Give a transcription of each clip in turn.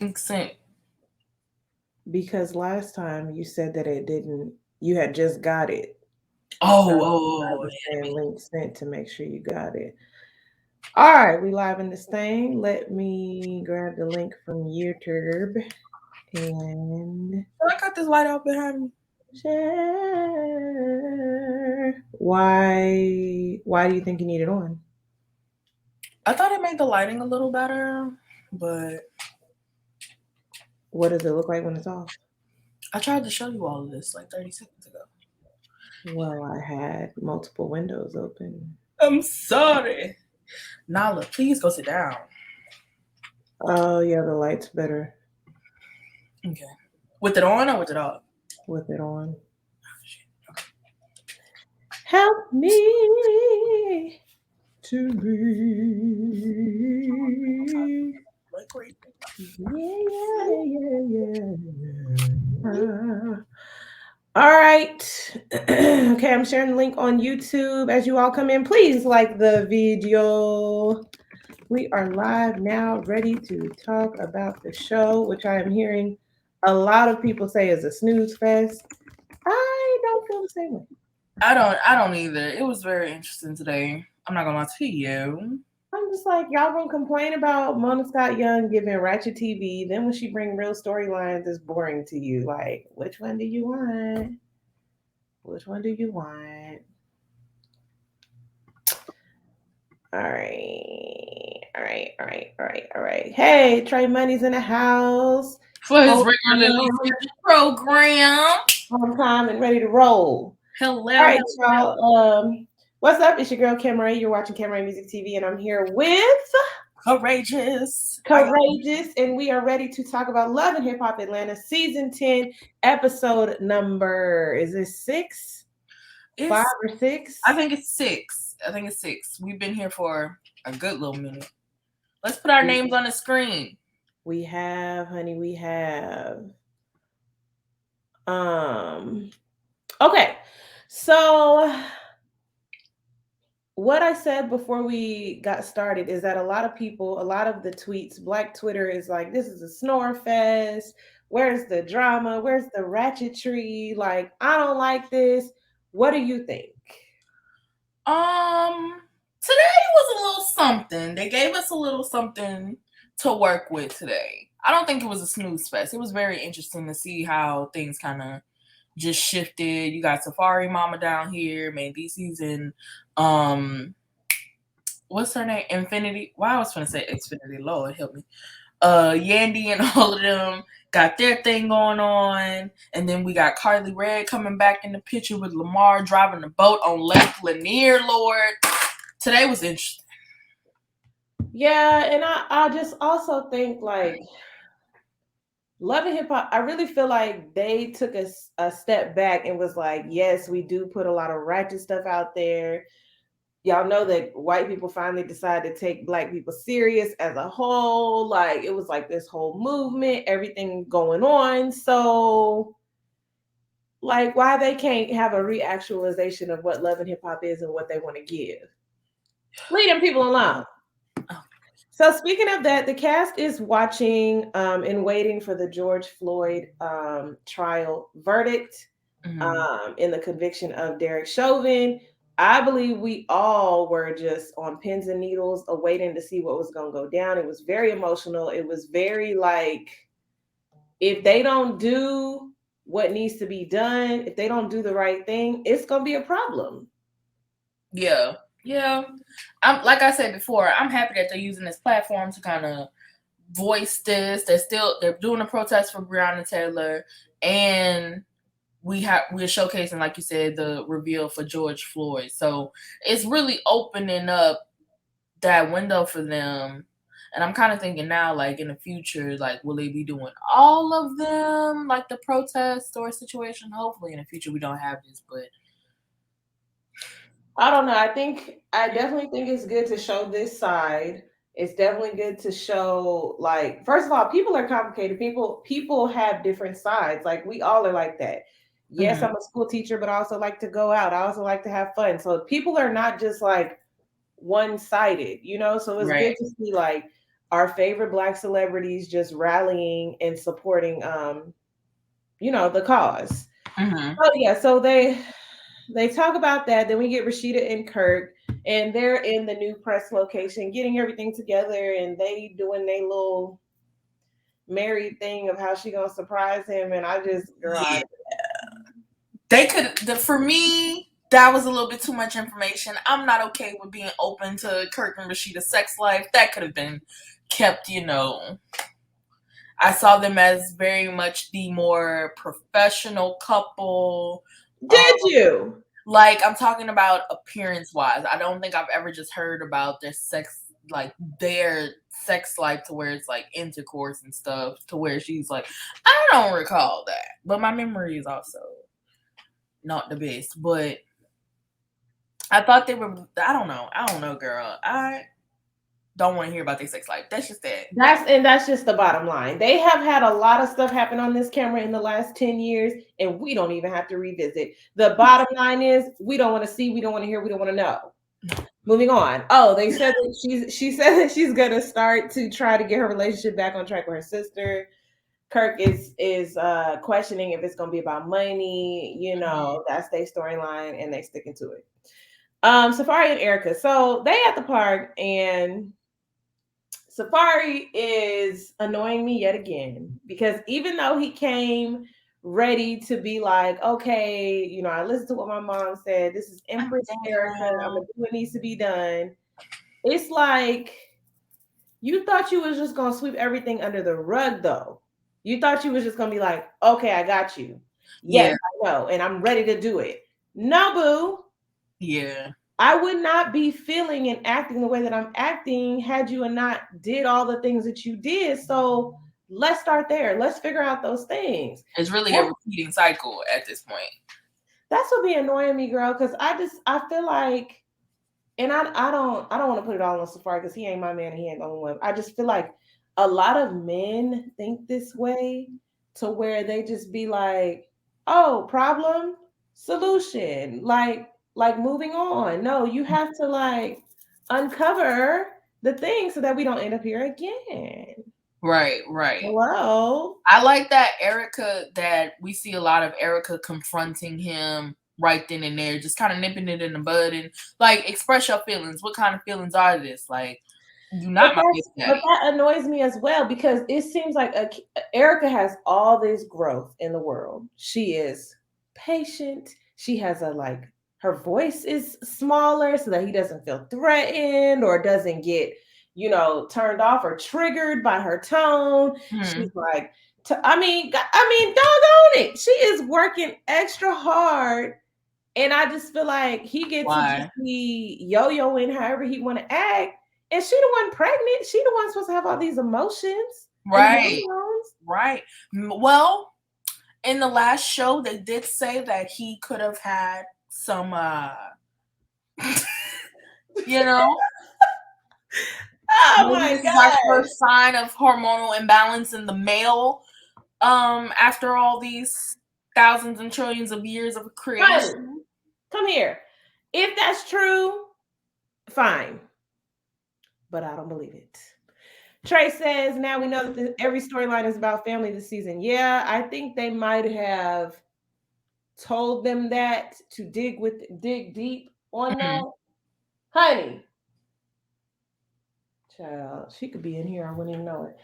Accent. Because last time you said that it didn't, you had just got it. So I Oh, was saying link sent to make sure you got it. All right, we live in this thing. Let me grab the link from YouTube and I got this light out behind me. share. Why do you think you need it on? I thought it made the lighting a little better, but What does it look like when it's off? I tried to show you all of this like 30 seconds ago. Well, I had multiple windows open. I'm sorry. Nala, please go sit down. Oh yeah, the light's better Okay. With it on or with it off? with it on. Oh, shit. Okay. Help me to be. Like great. Yeah. All right. Okay, I'm sharing the link on YouTube. As you all come in, please like the video. We are live now, ready to talk about the show, which I am hearing a lot of people say is a snooze fest. I don't feel the same way. I don't either. It was very interesting today. I'm not gonna lie to you. I'm just like, y'all gonna complain about Mona Scott Young giving Ratchet TV. Then when she bring real storylines, it's boring to you. Like, which one do you want? Which one do you want? All right. All right. Hey, Trey Money's in the house. For his On regularly time, scheduled program. on time and ready to roll. All Hello, right, hello. y'all. What's up? It's your girl Camerae. You're watching Camerae Music TV, and I'm here with Courageous. Courageous, and we are ready to talk about Love and Hip Hop Atlanta season 10, episode number, is it 6? 5 It's or 6? I think it's 6. I think it's 6. We've been here for a good little minute. Let's put our names on the screen. We have, honey, we have. Um, okay. So what I said before we got started is that a lot of people, a lot of the tweets, Black Twitter is like, this is a snore fest. Where's the drama? Where's the ratchetry? Like, I don't like this. What do you think? Today was a little something. They gave us a little something to work with today. I don't think it was a snooze fest. It was very interesting to see how things kind of just shifted. You got Safari Mama down here, maybe season what's her name? Infinity. Well, I was gonna say Xfinity, Lord help me. Yandy and all of them got their thing going on. And then we got Carly Red coming back in the picture with Lamar driving the boat on Lake Lanier, Lord. Today was interesting. Yeah, and I just also think like Love and Hip Hop, I really feel like they took a step back and was like, yes, we do put a lot of ratchet stuff out there. Y'all know that white people finally decided to take black people serious as a whole. Like it was like this whole movement, everything going on. So like why they can't have a reactualization of what love and hip hop is and what they want to give. Leave them people alone. Oh, So speaking of that, the cast is watching and waiting for the George Floyd trial verdict mm-hmm. in the conviction of Derek Chauvin. I believe we all were just on pins and needles, awaiting to see what was going to go down. It was very emotional. It was very like, if they don't do what needs to be done, if they don't do the right thing, it's going to be a problem. Yeah. Yeah. I'm like I said before, I'm happy that they're using this platform to kind of voice this. They're doing a protest for Breonna Taylor, and we're showcasing, like you said, the reveal for George Floyd. So it's really opening up that window for them. And I'm kind of thinking now, like in the future, like will they be doing all of them, like the protest or situation? Hopefully, in the future we don't have this, but I don't know. I definitely think it's good to show this side. It's definitely good to show like first of all, people are complicated. People have different sides. Like we all are like that. Yes, mm-hmm. I'm a school teacher, but I also like to go out. I also like to have fun. So people are not just like one-sided, you know? So it's Right. good to see like our favorite Black celebrities just rallying and supporting, the cause. Mm-hmm. Oh yeah, so they talk about that. Then we get Rashida and Kirk, and they're in the new press location, getting everything together, and they doing their little married thing of how she gonna surprise him. And I just, girl, Yeah. They could, for me, that was a little bit too much information. I'm not okay with being open to Kirk and Rashida's sex life. That could have been kept. I saw them as very much the more professional couple. did you? Like, I'm talking about appearance wise. I don't think I've ever just heard about their sex life to where it's like intercourse and stuff, to where she's like, I don't recall that. But my memory is also not the best. But I thought they were, I don't know, girl. I don't want to hear about their sex life. That's just that. That's just the bottom line. They have had a lot of stuff happen on this camera in the last 10 years, and we don't even have to revisit. The bottom line is we don't want to see, we don't want to hear, we don't want to know. Moving on. Oh, they said that she said that she's gonna start to try to get her relationship back on track with her sister. Kirk is questioning if it's gonna be about money. That's their storyline, and they sticking to it. Safari and Erica. So they at the park, and Safari is annoying me yet again because even though he came ready to be like, okay, I listened to what my mom said. This is Empress Erica. I'm gonna do what needs to be done. It's like you thought you was just gonna sweep everything under the rug, though. You thought you was just gonna be like, okay, I got you. Yes, Yeah. I know, and I'm ready to do it. No, boo. Yeah. I would not be feeling and acting the way that I'm acting had you not did all the things that you did. So let's start there. Let's figure out those things. It's really a repeating cycle at this point. That's what be annoying me, girl. Because I feel like, and I don't want to put it all on Safari because he ain't my man and he ain't the only one. I just feel like a lot of men think this way to where they just be like, oh, problem, solution, like moving on. No, you have to like uncover the thing so that we don't end up here again. Right. Hello. I like that we see a lot of Erica confronting him right then and there, just kind of nipping it in the bud and like, express your feelings. What kind of feelings are this? Like, you're not my baby But daddy. that annoys me as well because it seems like Erica has all this growth in the world. She is patient. She has her voice is smaller so that he doesn't feel threatened or doesn't get, turned off or triggered by her tone. Hmm. She's like, doggone it. She is working extra hard. And I just feel like he gets to just Why? be yo-yoing however he want to act. And she the one pregnant. She the one supposed to have all these emotions and Right. hormones. Right. Well, in the last show, they did say that he could have had some, you know, Oh maybe my this is our gosh. first sign of hormonal imbalance in the male. After all these thousands and trillions of years of Honey, creation. come here. If that's true, fine. But I don't believe it. Trey says, now we know that every storyline is about family this season. Yeah, I think they might have told them that to dig deep on Mhm. that. Honey, child, she could be in here. I wouldn't even know it.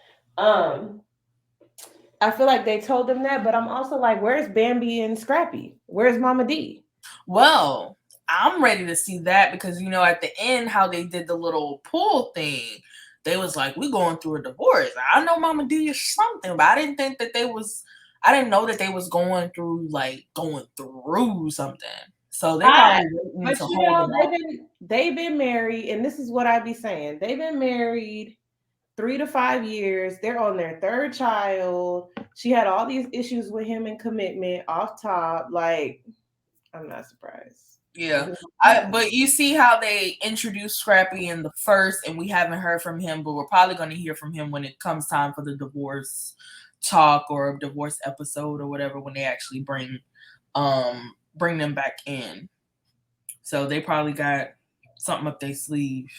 I feel like they told them that, but I'm also like, where's Bambi and Scrappy? Where's Mama D? Well, I'm ready to see that because at the end how they did the little pool thing, they was like, "We going through a divorce." I know Mama D is something, but I didn't think that I didn't know that they was going through something. So they I, probably waiting but to hold them off. they've been married, and this is what I be saying. They've been married 3 to 5 years. They're on their third child. She had all these issues with him and commitment off top. Like, I'm not surprised. Yeah. Yeah. But you see how they introduced Scrappy in the first, and we haven't heard from him, but we're probably going to hear from him when it comes time for the divorce talk or divorce episode or whatever, when they actually bring them back in. So they probably got something up their sleeve,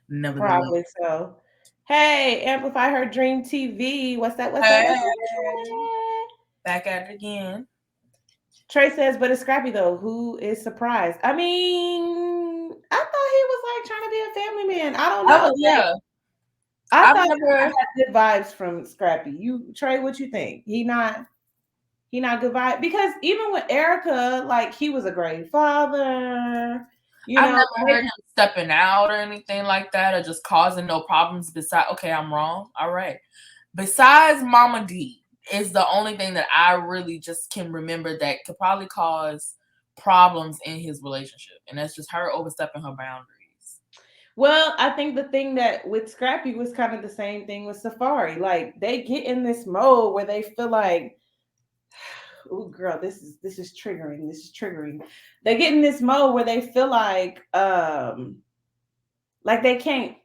nevertheless. Probably so. Hey, Amplify Her Dream TV. What's that? What's that? Hey, What's that? back at it again. Trey says, but it's Scrappy though. Who is surprised? I mean, I thought he was like trying to be a family man. I don't know. Oh yeah, I I've thought I never. had good vibes from Scrappy. You Trey, what you think? He not good vibe because even with Erica, like he was a great father. You I've know, never heard him stepping out or anything like that, or just causing no problems. Besides, okay, I'm wrong. All right. Besides Mama D is the only thing that I really just can remember that could probably cause problems in his relationship, and that's just her overstepping her boundaries. well, I think the thing that with Scrappy was kind of the same thing with Safari. Like they get in this mode where they feel like, oh girl, this is triggering. This is triggering. They get in this mode where they feel like they can't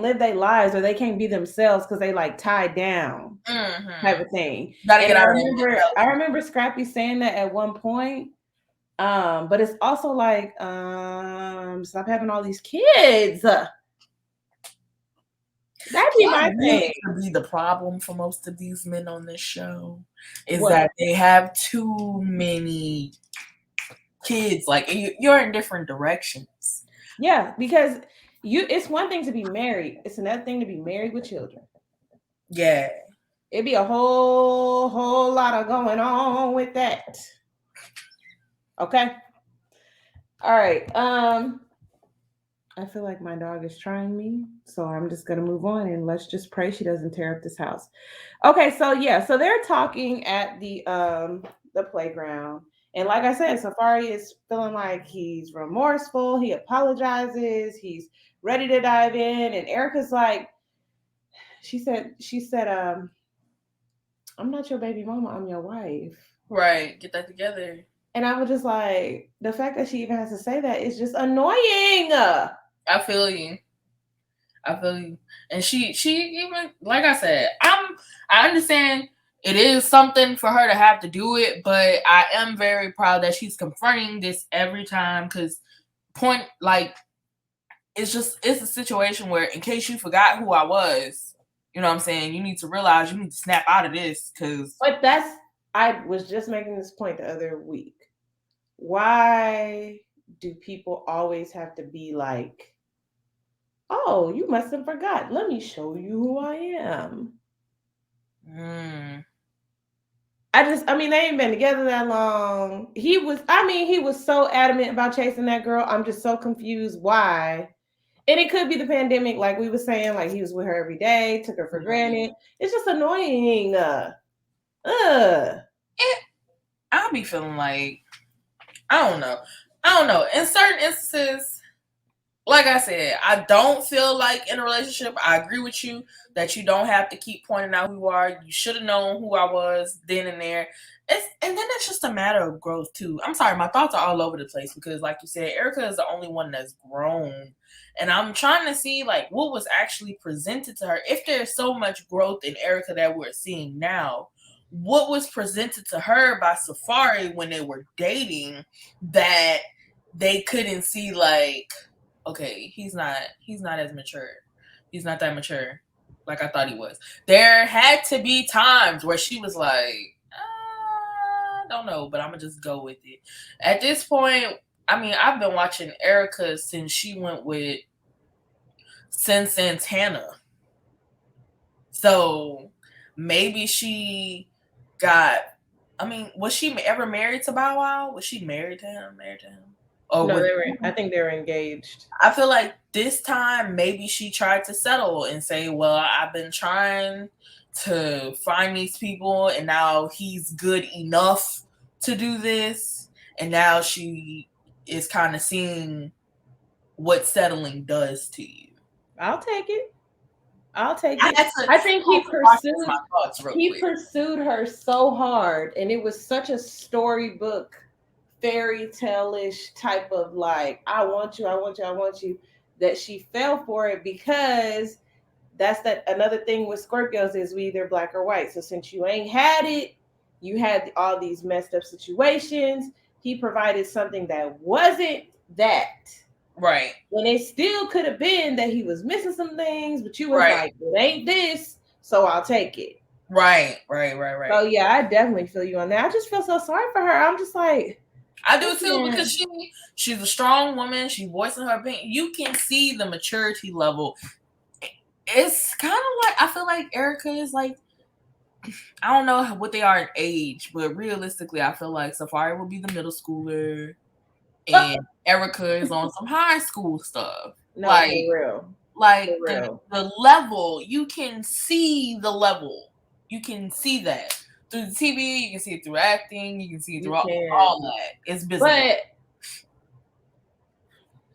live their lives or they can't be themselves because they like tied down type Mm-hmm. of thing. Got to And get I out of that remember mentality. I remember Scrappy saying that at one point. But it's also like, stop having all these kids. That'd be That my really thing. could be the problem for most of these men on this show, is What? that they have too many kids. Like you're in different directions. Yeah, because it's one thing to be married. It's another thing to be married with children. Yeah. It'd be a whole lot of going on with that. Okay. All right. I feel like my dog is trying me, so I'm just gonna move on and let's just pray she doesn't tear up this house. Okay, so yeah, so they're talking at the playground. And like I said, Safari is feeling like he's remorseful, he apologizes, he's ready to dive in, and Erica's like, she said, I'm not your baby mama, I'm your wife. Right. Get that together. And I was just like, the fact that she even has to say that is just annoying. I feel you. I feel you. And she even, like I said, I understand it is something for her to have to do it, but I am very proud that she's confronting this every time, because point like it's a situation where, in case you forgot who I was, you know what I'm saying, you need to realize you need to snap out of this, because But I was just making this point the other week. Why do people always have to be like, oh, you must have forgot. Let me show you who I am. mm, I mean, they ain't been together that long. He was so adamant about chasing that girl. I'm just so confused why. And it could be the pandemic, like we were saying, like he was with her every day, took her for granted. It's just annoying. I'll be feeling like, I don't know in certain instances. Like I said, I don't feel like in a relationship, I agree with you that you don't have to keep pointing out who you are. You should have known who I was then and there. And then it's just a matter of growth too. I'm sorry, my thoughts are all over the place because, like you said, Erica is the only one that's grown. And I'm trying to see like what was actually presented to her. If there's so much growth in Erica that we're seeing now, what was presented to her by Safari when they were dating that they couldn't see, like, okay, he's not as mature. He's not that mature like I thought he was. There had to be times where she was like, I don't know, but I'm gonna just go with it. At this point, I mean, I've been watching Erica since she went with Sin Santana. So maybe she got, I mean, was she ever married to Bow Wow? Was she married to him? Married to him? Or No, was, I think they were engaged. I feel like this time maybe she tried to settle and say, well, I've been trying to find these people and now he's good enough to do this. And now she is kind of seeing what settling does to you. I'll take it. I'll take I it. had to, I think I had to process my thoughts real he quick. pursued her so hard, and it was such a storybook, fairy tale-ish type of like, I want you, I want you, I want you, that she fell for it because that's that another thing with Scorpios is we either black or white. So since you ain't had it, you had all these messed up situations. He provided something that wasn't that. Right. When it still could have been that he was missing some things, but you was Right. like, it ain't this, so I'll take it. Right. So yeah, I definitely feel you on that. I just feel so sorry for her. I'm just like, I do too, because she's a strong woman. She's voicing her opinion. You can see the maturity level. It's kind of like, I feel like Erica is like, I don't know what they are in age, but realistically, I feel like Safari will be the middle schooler, and Erica is on some high school stuff. No, like, for real. like For real. the level, you can see the level. You can see that through the TV. You can see it through acting. You can see it through all that. It's visible. But,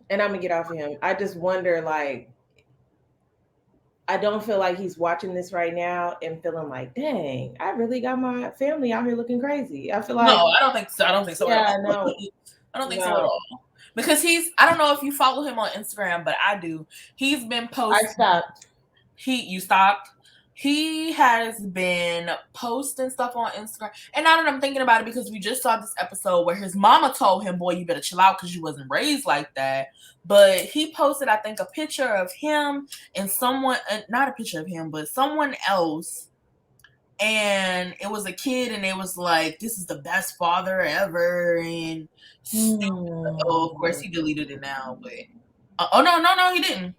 and I'm gonna get off of him. I just wonder, like, I don't feel like he's watching this right now and feeling like, dang, I really got my family out here looking crazy. I feel like, no, I don't think so. I don't think so. Yeah, at all. no. I don't think so at all. Because I don't know if you follow him on Instagram, but I do. He's been posting. I stopped. You stopped? He has been posting stuff on Instagram. And now that I'm thinking about it, because we just saw this episode where his mama told him, boy, you better chill out because you wasn't raised like that. But he posted, I think, a picture of him and someone, not a picture of him, but someone else. And it was a kid, and it was like, this is the best father ever. And of course, he deleted it now. But no, he didn't.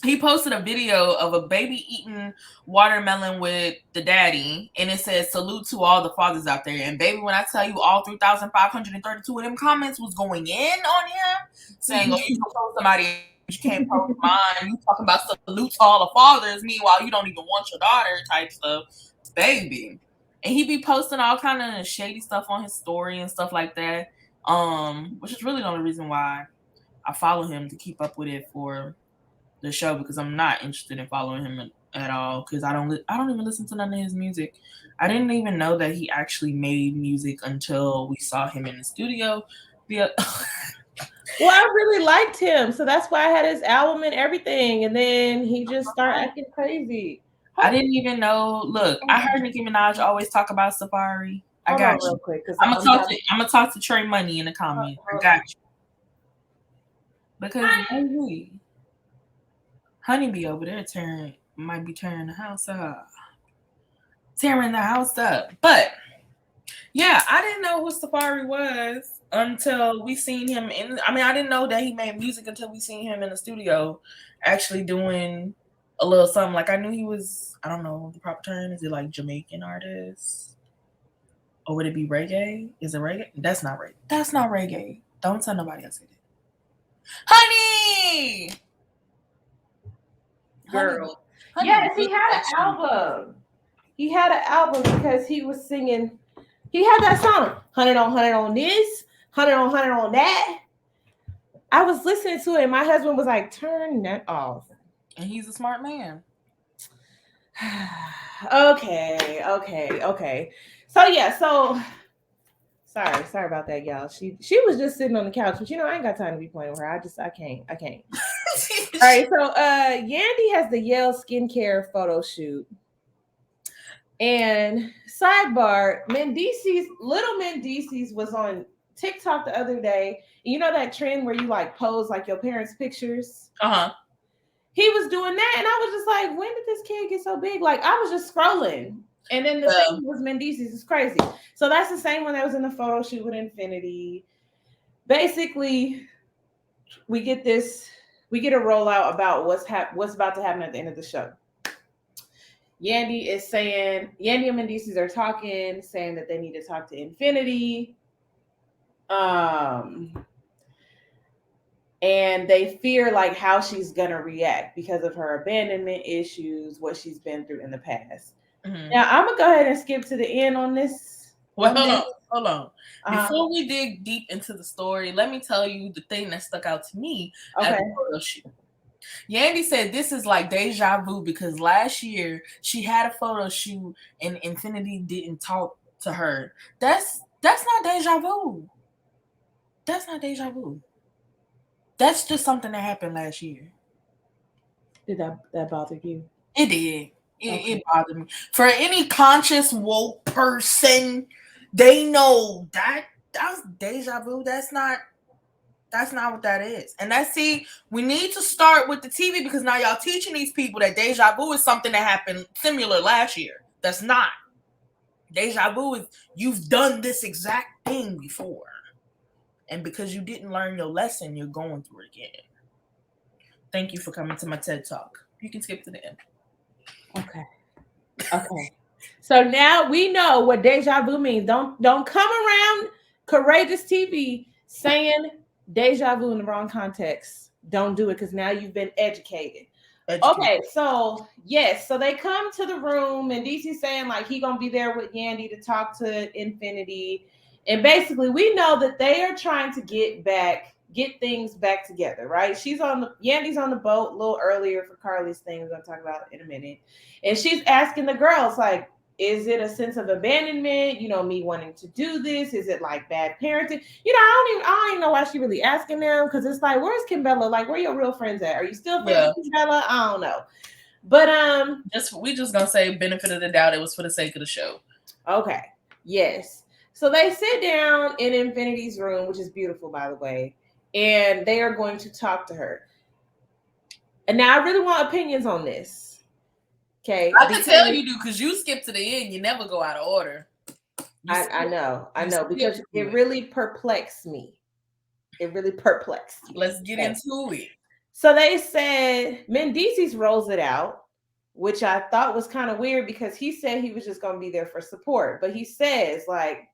He posted a video of a baby eating watermelon with the daddy, and it says, salute to all the fathers out there. And baby, when I tell you, all 3,532 of them comments was going in on him, saying, oh, you can post somebody, you can't post mine. You talking about salute to all the fathers, meanwhile you don't even want your daughter type stuff. Baby. And he be posting all kind of shady stuff on his story and stuff like that, which is really the only reason why I follow him, to keep up with it for the show, because I'm not interested in following him at all, because I don't even listen to none of his music. I didn't even know that he actually made music until we saw him in the studio. Yeah. Well, I really liked him, so that's why I had his album and everything, and then he just started acting crazy. I didn't even know. Look, I heard Nicki Minaj always talk about Safari. I got you. Real quick, I'm gonna talk to Trey Money in the comments. I got you. Because maybe Honeybee over there might be tearing the house up. But yeah, I didn't know who Safari was until we seen him I didn't know that he made music until we seen him in the studio actually doing a little something. Like, I knew he was, I don't know the proper term. Is it like Jamaican artist? Or would it be reggae? Is it reggae? That's not reggae. That's not reggae. Don't tell nobody else it. Honey! Girl. Yes, he had an album. He had an album because he was singing. He had that song, 100 on this, 100 on that. I was listening to it, and my husband was like, turn that off. And he's a smart man. Okay. So yeah, sorry about that, y'all. She was just sitting on the couch, but I ain't got time to be playing with her. I can't. All right, so Yandy has the Yale skincare photo shoot. And sidebar, Little Mendices was on TikTok the other day. You know that trend where you like pose like your parents' pictures? Uh-huh. He was doing that, and I was just like, when did this kid get so big? Like, I was just scrolling. And then the thing was Mendices. It's crazy. So that's the same one that was in the photo shoot with Infinity. Basically, we get a rollout about what's about to happen at the end of the show. Yandy and Mendices are talking, saying that they need to talk to Infinity. And they fear like how she's gonna react because of her abandonment issues, what she's been through in the past. Mm-hmm. Now I'm gonna go ahead and skip to the end on this. Well, hold on. Before we dig deep into the story, let me tell you the thing that stuck out to me at the photo shoot. Yandy said this is like deja vu because last year she had a photo shoot and Infinity didn't talk to her. That's not deja vu. That's not deja vu. That's just something that happened last year. Did that bother you? It did. It bothered me. For any conscious woke person, they know that's deja vu. That's not That's not what that is. And we need to start with the TV because now y'all teaching these people that deja vu is something that happened similar last year. That's not. Deja vu is you've done this exact thing before. And because you didn't learn your lesson, you're going through it again. Thank you for coming to my TED Talk. You can skip to the end. Okay. Okay. So now we know what deja vu means. Don't come around Couraygeous TV saying deja vu in the wrong context. Don't do it because now you've been educated. Educate. Okay, so yes, so they come to the room and DC's saying like he gonna be there with Yandy to talk to Infinity, and basically we know that they are trying to get things back together, right? Yandy's on the boat a little earlier for Carly's thing. We're gonna talk about it in a minute, and she's asking the girls like, is it a sense of abandonment? Me wanting to do this? Is it like bad parenting? I don't even know why she really asking them because it's like, where's Kimbella? Like, where your real friends at? Are you still friends with Kimbella? I don't know. But we just gonna say benefit of the doubt. It was for the sake of the show. Okay. Yes. So they sit down in Infinity's room, which is beautiful, by the way, and they are going to talk to her. And now I really want opinions on this. Okay. I can tell you do because you skip to the end. You never go out of order. I know, because it really perplexed me. It really perplexed me. Let's get into it. So they said Mendices rolls it out, which I thought was kind of weird because he said he was just going to be there for support. But he says, like,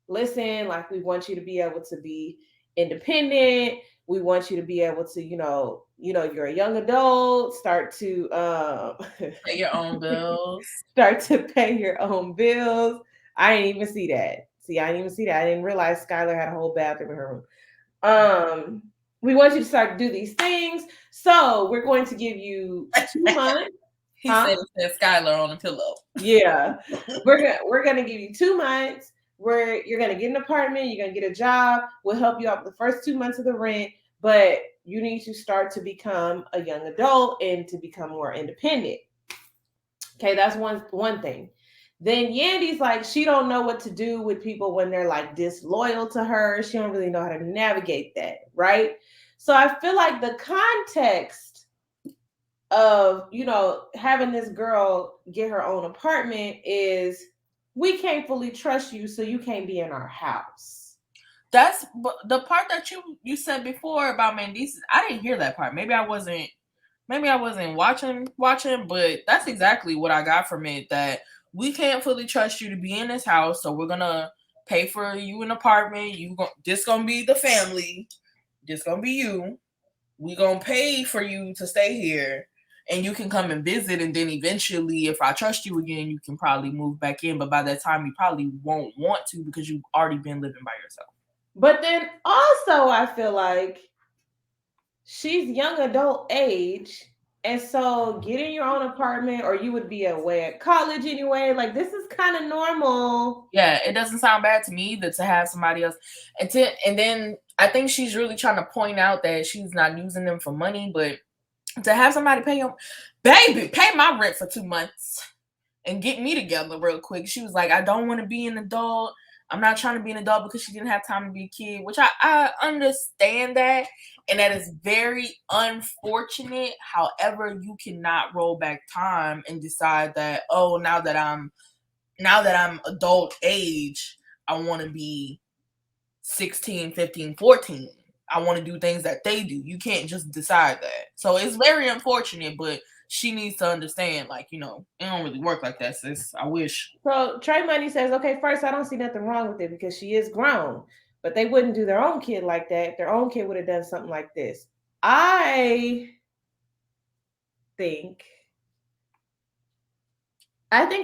listen, like, we want you to be able to be independent. We want you to be able to, you're a young adult, start to pay your own bills. Start to pay your own bills. I didn't even see that. I didn't realize Skylar had a whole bathroom in her room. We want you to start to do these things. So we're going to give you 2 months. He said Skylar on the pillow. Yeah. We're gonna give you 2 months where you're gonna get an apartment, you're gonna get a job. We'll help you out the first 2 months of the rent, but you need to start to become a young adult and to become more independent. Okay, that's one thing. Then Yandy's like, she don't know what to do with people when they're like disloyal to her. She don't really know how to navigate that, right? So I feel like the context of, having this girl get her own apartment is we can't fully trust you, so you can't be in our house. That's the part that you said before about Mendices. I didn't hear that part. Maybe I wasn't watching, but that's exactly what I got from it, that we can't fully trust you to be in this house, so we're gonna pay for you an apartment. This gonna be the family. This gonna be you. We gonna pay for you to stay here, and you can come and visit. And then eventually, if I trust you again, you can probably move back in. But by that time, you probably won't want to because you've already been living by yourself. But then also, I feel like she's young adult age. And so getting your own apartment, or you would be away at college anyway, like this is kind of normal. Yeah, it doesn't sound bad to me either to have somebody else. And then I think she's really trying to point out that she's not using them for money, but to have somebody pay my rent for 2 months and get me together real quick. She was like, I don't want to be an adult. I'm not trying to be an adult because she didn't have time to be a kid, which I understand that. And that is very unfortunate. However, you cannot roll back time and decide that, oh, now that I'm adult age, I want to be 16, 15, 14. I want to do things that they do. You can't just decide that. So it's very unfortunate, but she needs to understand, like, it don't really work like that, sis. I wish. So Trey Money says, okay, first, I don't see nothing wrong with it because she is grown, but they wouldn't do their own kid like that. Their own kid would have done something like this. I think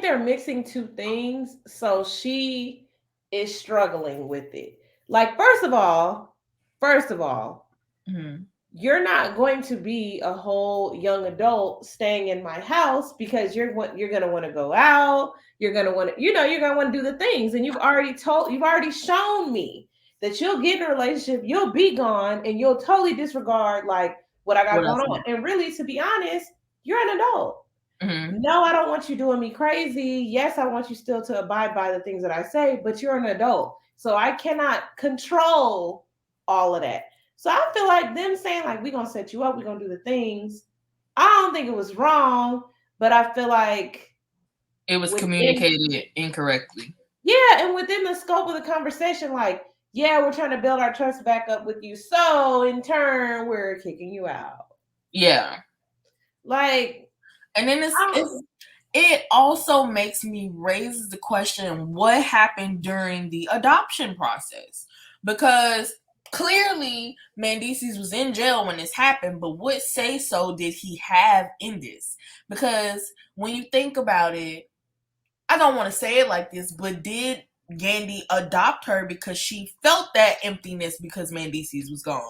they're mixing two things. So she is struggling with it. Like, first of all, mm-hmm. You're not going to be a whole young adult staying in my house because you're going to want to go out. You're going to want to, you're going to want to do the things. And you've already shown me that you'll get in a relationship, you'll be gone, and you'll totally disregard like what I got going on. And really, to be honest, you're an adult. Mm-hmm. No, I don't want you doing me crazy. Yes, I want you still to abide by the things that I say, but you're an adult. So I cannot control all of that. So I feel like them saying like we're gonna set you up, we're gonna do the things. I don't think it was wrong, but I feel like it was within communicated incorrectly. yeah, and within the scope of the conversation, like, yeah, we're trying to build our trust back up with you. So in turn, we're kicking you out. Yeah. Like, And then it also makes me raise the question, what happened during the adoption process? Because clearly Mendices was in jail when this happened, but what say so did he have in this? Because when you think about it, I don't want to say it like this, but did Yandy adopt her because she felt that emptiness because Mendices was gone?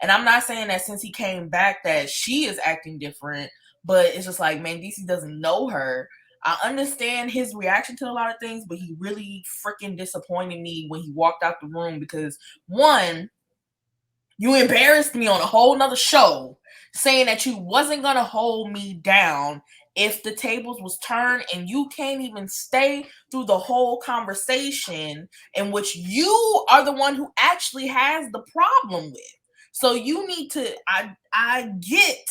And I'm not saying that since he came back that she is acting different, but it's just like Mendices doesn't know her. I understand his reaction to a lot of things, but he really freaking disappointed me when he walked out the room because, one, you embarrassed me on a whole nother show saying that you wasn't gonna hold me down if the tables was turned, and you can't even stay through the whole conversation in which you are the one who actually has the problem with. So you need to I get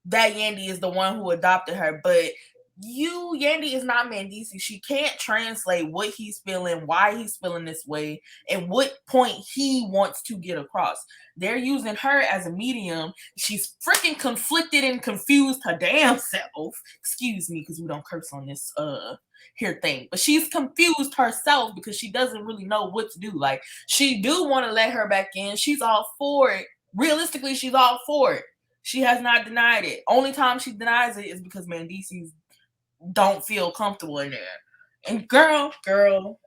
that Yandy is the one who adopted her, but Yandy is not Mendici. She can't translate what he's feeling, why he's feeling this way, and what point he wants to get across. They're using her as a medium. She's freaking conflicted and confused her damn self. Excuse me, because we don't curse on this here thing. But she's confused herself because she doesn't really know what to do. Like, she do want to let her back in. She's all for it. Realistically, she's all for it. She has not denied it. Only time she denies it is because Mandici's don't feel comfortable in there. And girl, girl,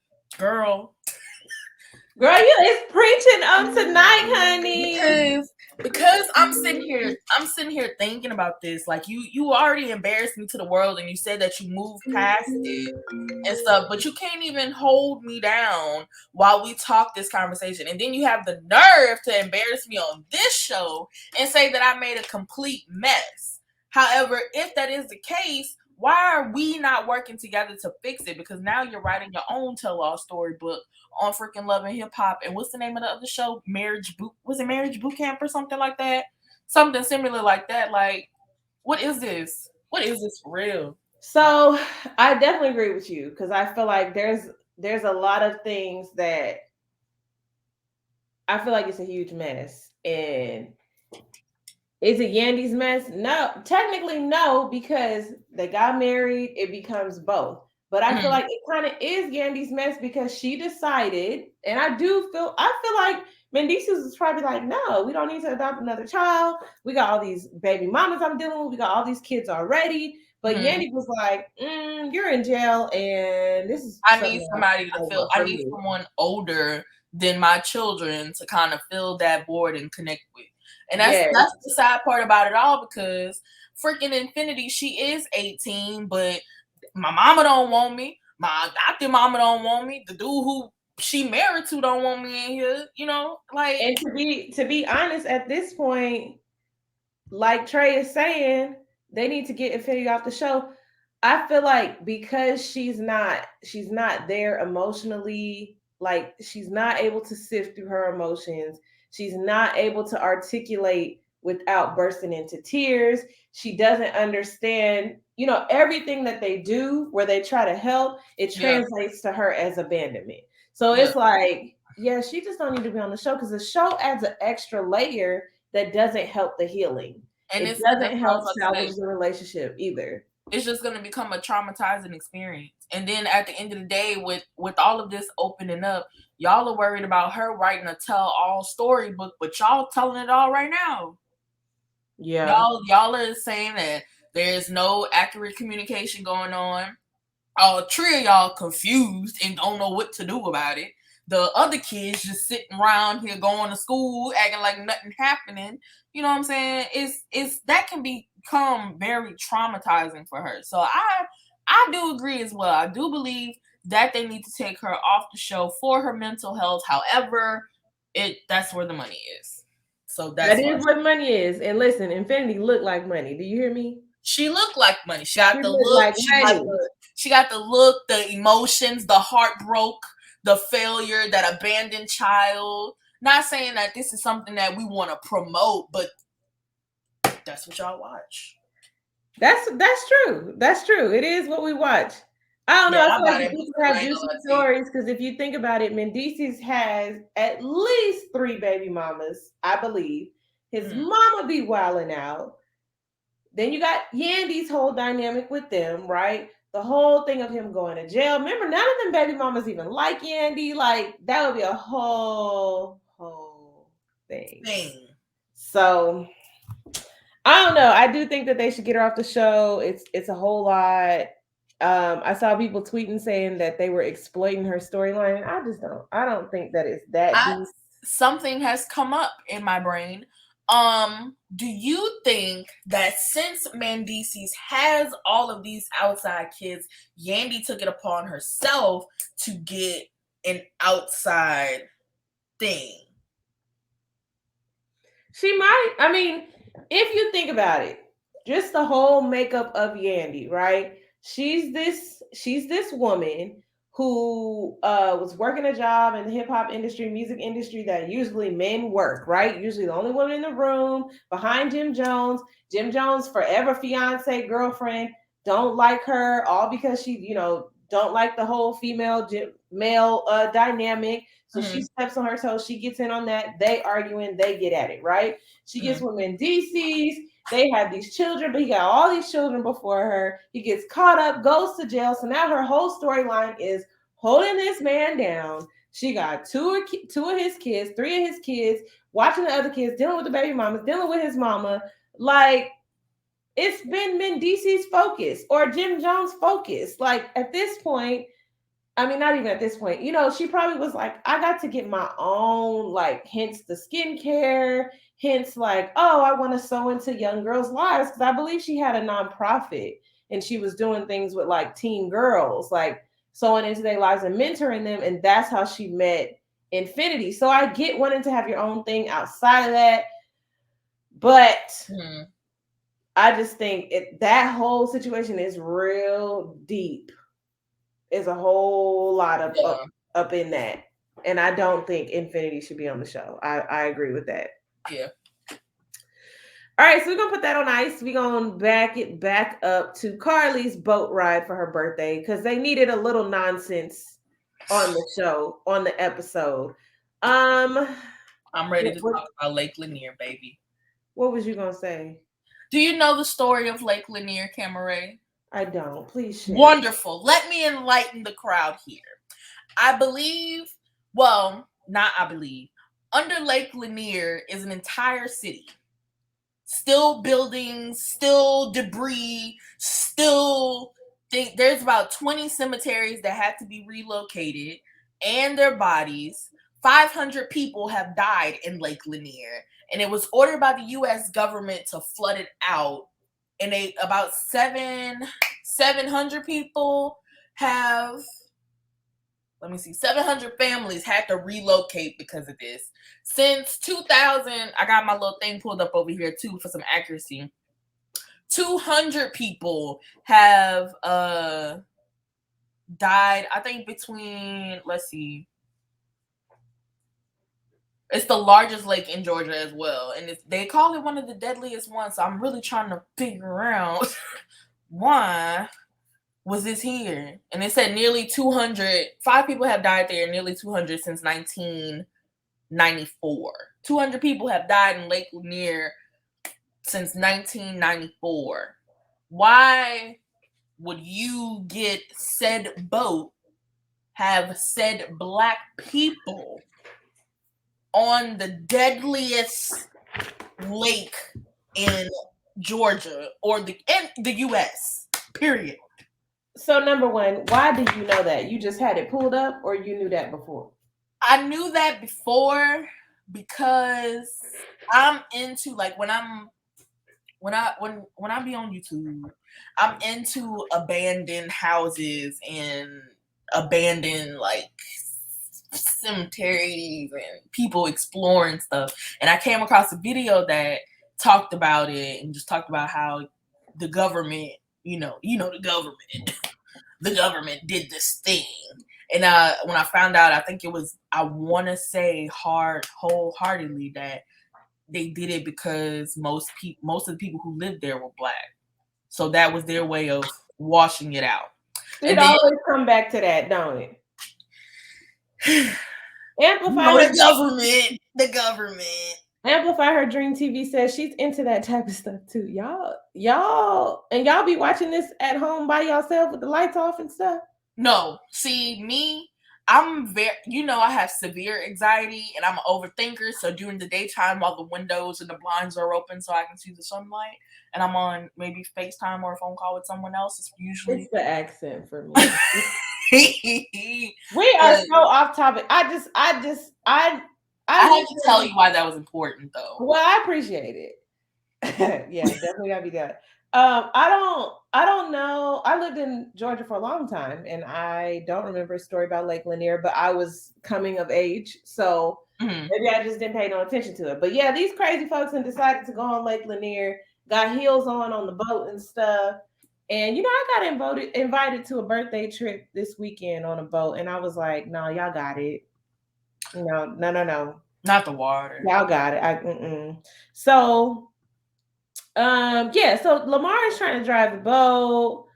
you is preaching on tonight, honey. Because I'm sitting here thinking about this. Like, you already embarrassed me to the world, and you said that you moved past it and stuff, but you can't even hold me down while we talk this conversation. And then you have the nerve to embarrass me on this show and say that I made a complete mess. However, if that is the case, why are we not working together to fix it? Because now you're writing your own tell-all storybook on freaking Love and Hip Hop. And what's the name of the other show? Marriage Boot Camp or something like that? Something similar like that. Like, what is this? What is this for real? So I definitely agree with you because I feel like there's a lot of things that I feel like it's a huge mess. And is it Yandy's mess? No, technically no, because they got married, it becomes both. But I feel like it kind of is Yandy's mess because she decided, and I feel like Mendices is probably like, no, we don't need to adopt another child. We got all these baby mamas I'm dealing with. We got all these kids already. But Yandy was like, you're in jail, and this is I need somebody to fill. I need someone older than my children to kind of fill that void and connect with. And that's the sad part about it all, because freaking Infinity, she is 18, but my mama don't want me. My adopted mama don't want me. The dude who she married to don't want me in here. You know, like. And to be honest, at this point, like Trey is saying, they need to get Infinity off the show. I feel like because she's not there emotionally, like she's not able to sift through her emotions. She's not able to articulate without bursting into tears. She doesn't understand, everything that they do where they try to help, it translates to her as abandonment. So it's like, yeah, she just don't need to be on the show because the show adds an extra layer that doesn't help the healing. And it doesn't help salvage the relationship either. It's just going to become a traumatizing experience. And then at the end of the day, with all of this opening up, y'all are worried about her writing a tell-all storybook, but y'all telling it all right now. Yeah. Y'all are saying that there's no accurate communication going on. All three of y'all confused and don't know what to do about it. The other kids just sitting around here going to school, acting like nothing happening. You know what I'm saying? It's that can become very traumatizing for her. So I do agree as well. I do believe that they need to take her off the show for her mental health. However, that's where the money is. So that is where the money is. And listen, Infinity looked like money. Do you hear me? She looked like money. She got the look. She got the look, the emotions, the heartbroken, the failure, that abandoned child. Not saying that this is something that we want to promote, but that's what y'all watch. That's true. That's true. It is what we watch. I don't know. I feel like Mendices have juicy stories because if you think about it, Mendices has at least 3 baby mamas, I believe. His mama be wilding out. Then you got Yandy's whole dynamic with them, right? The whole thing of him going to jail. Remember, none of them baby mamas even like Yandy. Like, that would be a whole thing. So, I don't know. I do think that they should get her off the show. It's a whole lot. I saw people tweeting saying that they were exploiting her storyline. I don't think that it's that deep. Something has come up in my brain. Do you think that since Mendices has all of these outside kids, Yandy took it upon herself to get an outside thing? She might. I mean, if you think about it, just the whole makeup of Yandy, right? She's this woman who was working a job in the hip hop industry, music industry that usually men work, right? Usually the only woman in the room behind Jim Jones. Jim Jones, forever fiance, girlfriend, don't like her, all because she, don't like the whole female male dynamic. So she steps on her toes. She gets in on that. They arguing. They get at it, right? She gets with Mendices. They have these children, but he got all these children before her. He gets caught up, goes to jail. So now her whole storyline is holding this man down. She got two of his kids, 3 of his kids, watching the other kids, dealing with the baby mamas, dealing with his mama. Like, it's been Mendices' focus or Jim Jones' focus. Like, at this point, I mean, not even at this point, she probably was like, I got to get my own, like, hence the skincare, hence, like, oh, I want to sew into young girls' lives. Because I believe she had a nonprofit and she was doing things with, like, teen girls, like, sewing into their lives and mentoring them. And that's how she met Infinity. So I get wanting to have your own thing outside of that. But I just think that whole situation is real deep. Is a whole lot of up in that. And I don't think Infinity should be on the show. I agree with that. Yeah. All right, so we're gonna put that on ice. We're gonna back it back up to Carly's boat ride for her birthday because they needed a little nonsense on the show, on the episode. I'm ready to talk about Lake Lanier, baby. What was you gonna say? Do you know the story of Lake Lanier, Camerae? I don't. Please share. Wonderful. Let me enlighten the crowd here. I believe, under Lake Lanier is an entire city. Still buildings, still debris, there's about 20 cemeteries that had to be relocated and their bodies. 500 people have died in Lake Lanier, and it was ordered by the U.S. government to flood it out. And about 700 people have, 700 families had to relocate because of this. Since 2000, I got my little thing pulled up over here too for some accuracy. 200 people have died, I think between, it's the largest lake in Georgia as well. And they call it one of the deadliest ones. So I'm really trying to figure out why was this here. And it said nearly 5 people have died there, nearly 200 since 1994. 200 people have died in Lake Lanier since 1994. Why would you get said boat, have said Black people on the deadliest lake in Georgia or in the U.S., period? So number one, why did you know that? You just had it pulled up or you knew that before? I knew that before because I'm into, like, when I be on YouTube, I'm into abandoned houses and abandoned, like, cemeteries and people exploring stuff. And I came across a video that talked about it and just talked about how the government, the government did this thing. And when I found out, I think it was, I want to say wholeheartedly that they did it because most of the people who lived there were Black. So that was their way of washing it out. It always come back to that, don't it? Amplify the government. Amplify Her Dream TV says she's into that type of stuff too. Y'all be watching this at home by yourself with the lights off and stuff? No, see me, I'm very, I have severe anxiety and I'm an overthinker. So during the daytime, while the windows and the blinds are open so I can see the sunlight, and I'm on maybe FaceTime or a phone call with someone else, it's usually it's the accent for me. We are so off topic. I have to tell you why that was important, though. Well, I appreciate it. Yeah, definitely gotta be that. I don't know. I lived in Georgia for a long time, and I don't remember a story about Lake Lanier, but I was coming of age, so maybe I just didn't pay no attention to it. But yeah, these crazy folks and decided to go on Lake Lanier, got heels on the boat and stuff. And I got invited to a birthday trip this weekend on a boat, and I was like, "No, y'all got it. No, not the water. Y'all got it." So, yeah. So Lamar is trying to drive the boat.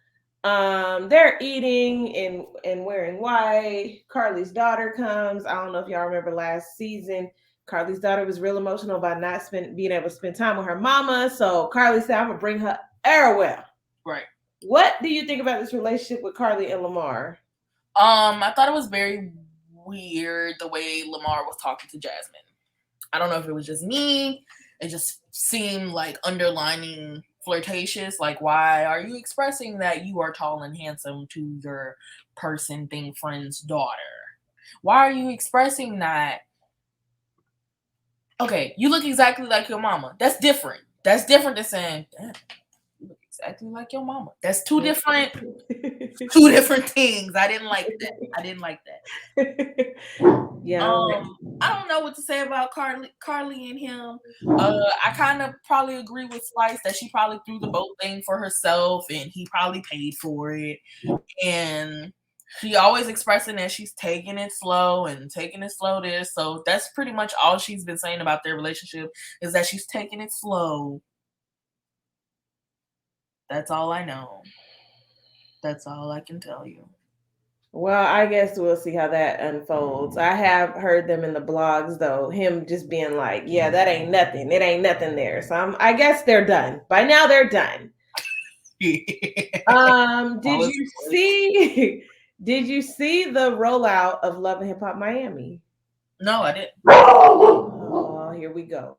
They're eating and wearing white. Carly's daughter comes. I don't know if y'all remember last season. Carly's daughter was real emotional about not being able to spend time with her mama. So Carly said, "I'm gonna bring her everywhere." Right. What do you think about this relationship with Carly and Lamar? I thought it was very weird the way Lamar was talking to Jasmine. I don't know if it was just me. It just seemed like underlining flirtatious. Like, why are you expressing that you are tall and handsome to your person, thing, friend's daughter? Why are you expressing that? Okay, you look exactly like your mama. That's different. That's different than saying, damn, you look exactly like your mama. That's two different things. I didn't like that. Yeah. I don't know what to say about Carly and him. I kind of probably agree with Slice that she probably threw the boat thing for herself and he probably paid for it. And she always expressing that she's taking it slow this. So that's pretty much all she's been saying about their relationship, is that she's taking it slow. That's all I know. That's all I can tell you. Well, I guess we'll see how that unfolds. I have heard them in the blogs, though, him just being like, yeah, that ain't nothing. It ain't nothing there. So I guess they're done. By now, they're done. Did you see the rollout of Love and Hip Hop Miami? No, I didn't. Oh, here we go.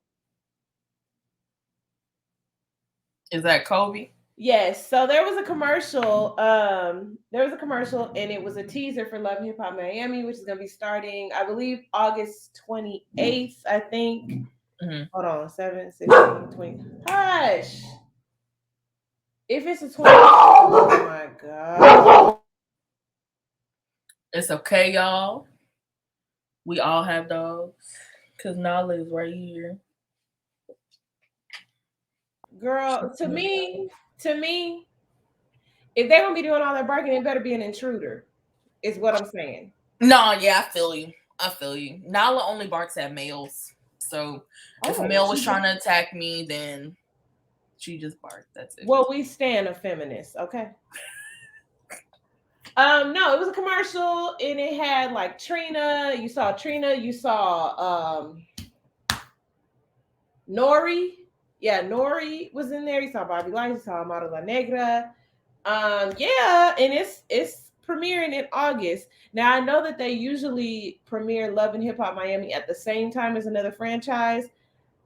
Is that Kobe? Yes. So there was a commercial. And it was a teaser for Love and Hip Hop Miami, which is going to be starting, I believe, August 28th, I think. Mm-hmm. Hold on, 7, 16, 20. Hush. If it's a 20, oh my God. It's okay, y'all. We all have dogs. Because Nala is right here. Girl, to me, if they're gonna be doing all that barking, it better be an intruder, is what I'm saying. No, yeah, I feel you. Nala only barks at males. So if a male was trying to attack me, then she just barked. That's it. Well, we stand a feminist, okay? No, it was a commercial and it had like Trina. You saw Trina, you saw Nori. Yeah, Nori was in there. You saw Bobby Light, you saw Amado La Negra. Yeah, and it's premiering in August. Now I know that they usually premiere Love and Hip Hop Miami at the same time as another franchise.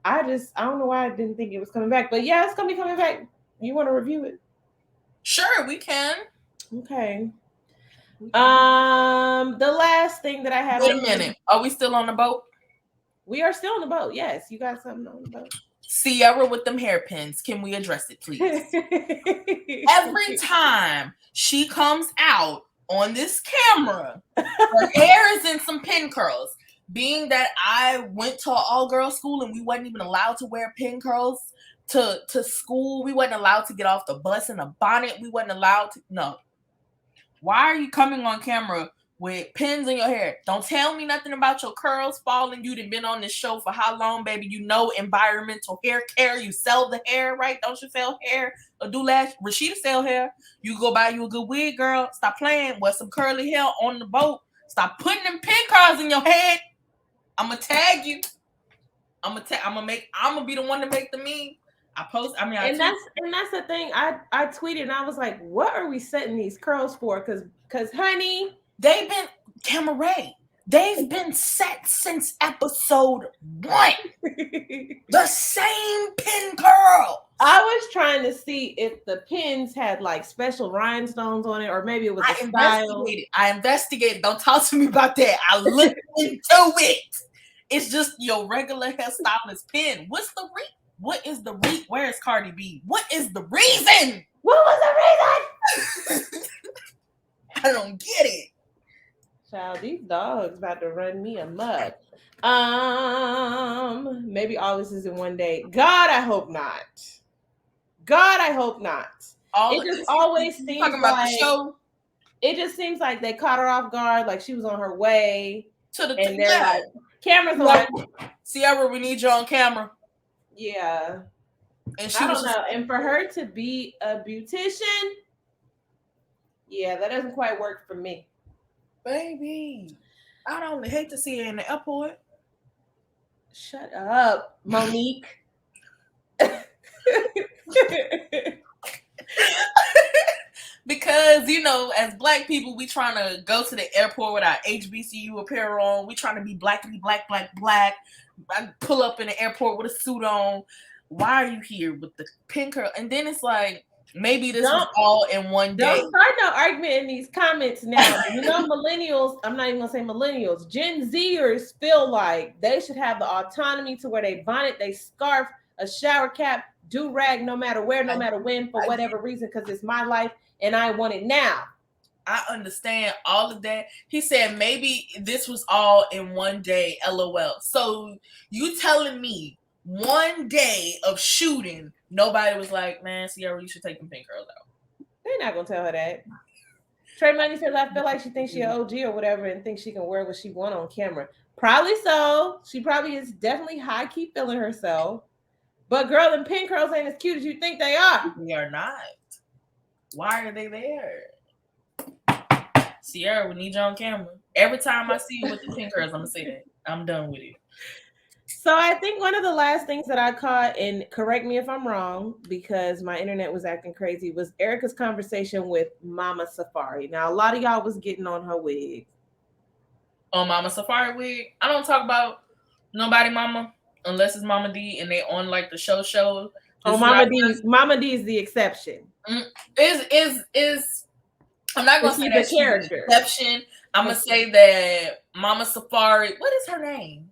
I don't know why I didn't think it was coming back, but yeah, it's gonna be coming back. You want to review it? Sure, we can. Okay. The last thing that I had. Wait a minute. Are we still on the boat? We are still on the boat. Yes, you got something on the boat. Sierra with them hairpins. Can we address it, please? Every time she comes out on this camera, her hair is in some pin curls. Being that I went to an all-girls school and we wasn't even allowed to wear pin curls to school. We wasn't allowed to get off the bus in a bonnet. We wasn't allowed to. No. Why are you coming on camera with pins in your hair. Don't tell me nothing about your curls falling. You done been on this show for how long, baby? You know environmental hair care. You sell the hair, right? Don't you sell hair or do lash? Rashida sell hair. You go buy you a good wig, girl. Stop playing. Wear some curly hair on the boat. Stop putting them pin curls in your head. I'ma tag you. I'm gonna be the one to make the meme. And that's the thing. I tweeted and I was like, what are we setting these curls for? Because honey, they've been Camerae. They've been set since episode 1. The same pin curl. I was trying to see if the pins had like special rhinestones on it, or maybe it was a style. I investigated. Don't talk to me about that. I looked into it. It's just your regular hairstylist pin. What is the reason? Where is Cardi B? What is the reason? What was the reason? I don't get it. Child, these dogs about to run me amok. Maybe all this is in one day. God, I hope not. God, I hope not. It just always seems like the show. It just seems like they caught her off guard, like she was on her way to the and they're like, camera's on. Sierra, we need you on camera. Yeah. And I don't know. And for her to be a beautician, yeah, that doesn't quite work for me. Baby, I don't hate to see her in the airport. Shut up, Monique. Because, you know, as Black people, we trying to go to the airport with our HBCU apparel on. We trying to be blackity black. I pull up in the airport with a suit on. Why are you here with the pin curl? And then it's like, maybe this was all in one day. Don't start no argument in these comments now. You know, millennials, I'm not even going to say millennials, Gen Zers feel like they should have the autonomy to wear their bonnet, they scarf, a shower cap, do-rag, no matter where, no matter when, for whatever reason, because it's my life and I want it now. I understand all of that. He said maybe this was all in one day, LOL. So you telling me one day of shooting, nobody was like, man, Sierra, you should take them pin curls out. They're not going to tell her that. Trey Money says, I feel like she thinks she's an OG or whatever and thinks she can wear what she wants on camera. Probably so. She probably is definitely high-key feeling herself. But girl, them pin curls ain't as cute as you think they are. They are not. Why are they there? Sierra, we need you on camera. Every time I see you with the pin curls, I'm going to say that. I'm done with it. So I think one of the last things that I caught, and correct me if I'm wrong, because my internet was acting crazy, was Erica's conversation with Mama Safari. Now, a lot of y'all was getting on her wig. On Mama Safari wig? I don't talk about nobody mama unless it's Mama D and they on like the show. Oh, Mama D is the exception. Is I'm not gonna say that character exception. I'm gonna say that Mama Safari. What is her name?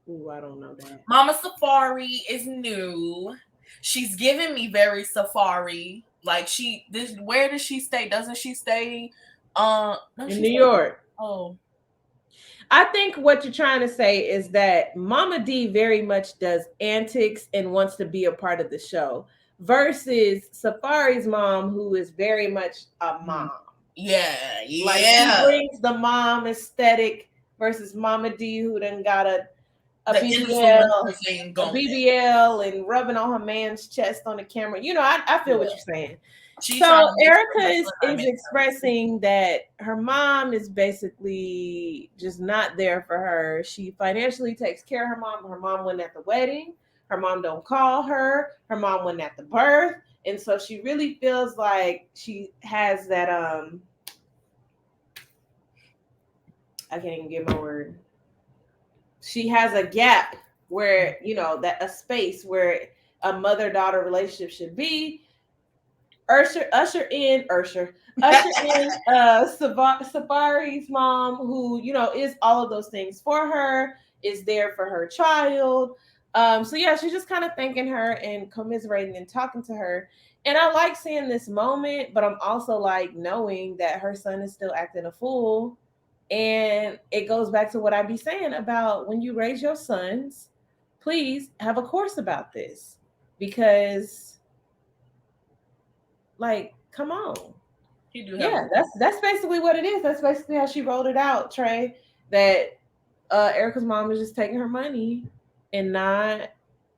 Ooh, I don't know that. Mama Safari is new. She's giving me very Safari. Like where does she stay? Doesn't she stay? In New York. Oh. I think what you're trying to say is that Mama D very much does antics and wants to be a part of the show versus Safari's mom, who is very much a mom. Yeah. Like she brings the mom aesthetic versus Mama D, who done got a BBL and rubbing on her man's chest on the camera. You know, I feel what you're saying. So Erica is expressing that her mom is basically just not there for her. She financially takes care of her mom. Her mom wasn't at the wedding. Her mom don't call her. Her mom wasn't at the birth. And so she really feels like she has that, I can't even get my word. She has a gap where, you know, that a space where a mother-daughter relationship should be. Usher in Safari's mom, who, you know, is all of those things for her, is there for her child. So yeah, she's just kind of thanking her and commiserating and talking to her. And I like seeing this moment, but I'm also like knowing that her son is still acting a fool. And it goes back to what I be saying about when you raise your sons, please have a course about this, because like, come on. He do have a Yeah, that's basically what it is. That's basically how she rolled it out, Trey. That Erica's mom is just taking her money and not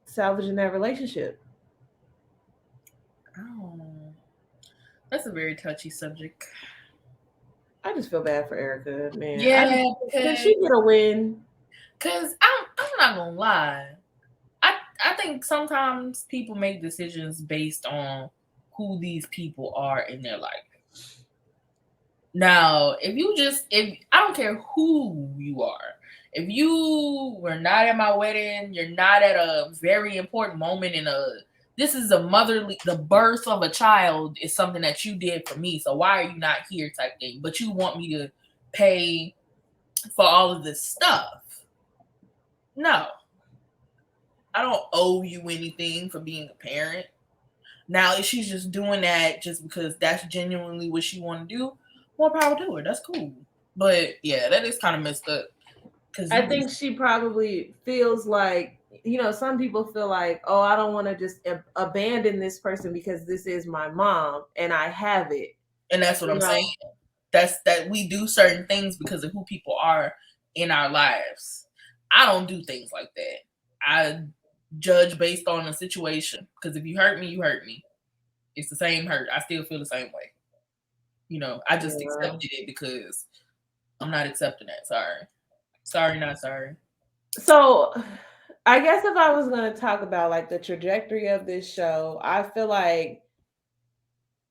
salvaging that relationship. Oh, that's a very touchy subject. I just feel bad for Erica, man. Yeah, Can she get a win? because I'm not gonna lie. I think sometimes people make decisions based on who these people are in their life. Now, if I don't care who you are, if you were not at my wedding, you're not at a very important moment in a this is the birth of a child is something that you did for me. So why are you not here type thing? But you want me to pay for all of this stuff. No. I don't owe you anything for being a parent. Now, if she's just doing that just because that's genuinely what she want to do, more power to her. That's cool. But yeah, that is kind of messed up. Cause I you think just she probably feels like, some people feel like, oh, I don't want to just abandon this person because this is my mom and I have it. and that's what You I'm saying. know, That's that we do certain things because of who people are in our lives. I don't do things like that. I judge based on the situation. Because if you hurt me, you hurt me. It's the same hurt. I still feel the same way. I just yeah. accepted it because I'm not accepting that. Sorry. Sorry, not sorry. So I guess if I was going to talk about like the trajectory of this show, I feel like,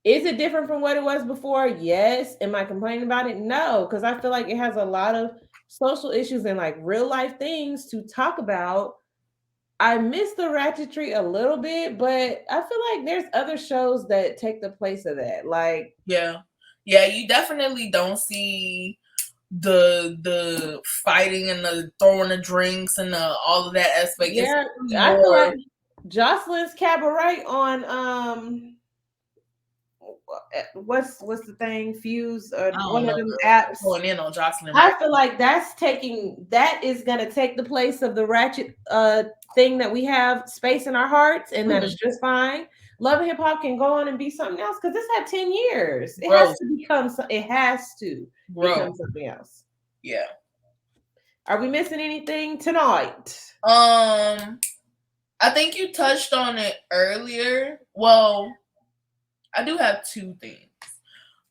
is it different from what it was before? Yes. Am I complaining about it? No, because I feel like it has a lot of social issues and like real life things to talk about. I miss the ratchetry a little bit, but I feel like there's other shows that take the place of that. Like, Yeah. Yeah, you definitely don't see the fighting and the throwing the drinks and all of that aspect. It's yeah, I feel more like Jocelyn's Cabaret on what's the thing, Fuse or I don't one of know, them girl. apps. Going in on Jocelyn right I feel like that is gonna take the place of the ratchet thing that we have space in our hearts, and that now. is just fine. Love and Hip Hop can go on and be something else because this had 10 years. Growth. It has to become Growth. something else. Yeah. Are we missing anything tonight? I think you touched on it earlier. Well, I do have two things.